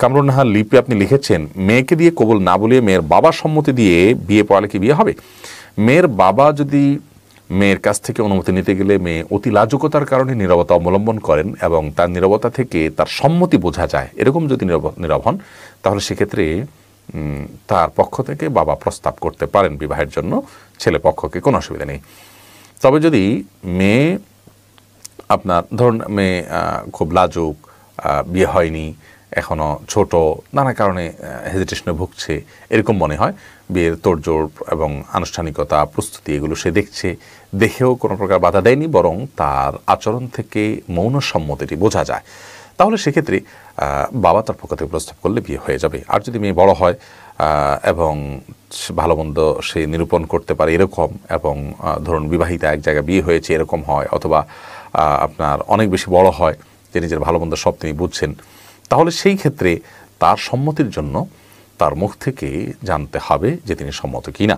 কামরুন্নাহার লিপি আপনি লিখেছেন, মেয়েকে দিয়ে কবুল না বলিয়ে মেয়ের বাবার সম্মতি দিয়ে বিয়ে পড়ালে কি বিয়ে হবে? মেয়ের বাবা যদি মেয়ের কাছ থেকে অনুমতি নিতে গেলে মেয়ে অতি লাজুকতার কারণে নীরবতা অবলম্বন করেন এবং তার নীরবতা থেকে তার সম্মতি বোঝা যায়, এরকম যদি নীরব হন, তাহলে সেক্ষেত্রে তার পক্ষ থেকে বাবা প্রস্তাব করতে পারেন বিবাহের জন্য, ছেলে পক্ষকে কোনো অসুবিধা নেই। তবে যদি মেয়ে আপনার ধরুন মেয়ে খুব লাজুক, বিয়ে হয়নি, এখনও ছোট, নানা কারণে হেজিটেশনে ভুগছে, এরকম মনে হয়, বিয়ের তোড়জোড় এবং আনুষ্ঠানিকতা প্রস্তুতি এগুলো সে দেখেও কোনো প্রকার বাধা দেয়নি, বরং তার আচরণ থেকে মৌন সম্মতিটি বোঝা যায়, তাহলে সেক্ষেত্রে বাবা তার পক্ষ থেকে প্রস্তাব করলে বিয়ে হয়ে যাবে। আর যদি মেয়ে বড় হয় এবং ভালো মন্দ সে নিরূপণ করতে পারে এরকম, এবং ধরুন বিবাহিতা এক জায়গায় বিয়ে হয়েছে এরকম হয়, অথবা আপনার অনেক বেশি বড় হয় যে নিজের ভালো মন্দ সব তিনি বুঝছেন, তাহলে সেই ক্ষেত্রে তার সম্মতির জন্য তার মুখ থেকে জানতে হবে যে তিনি সম্মত কিনা।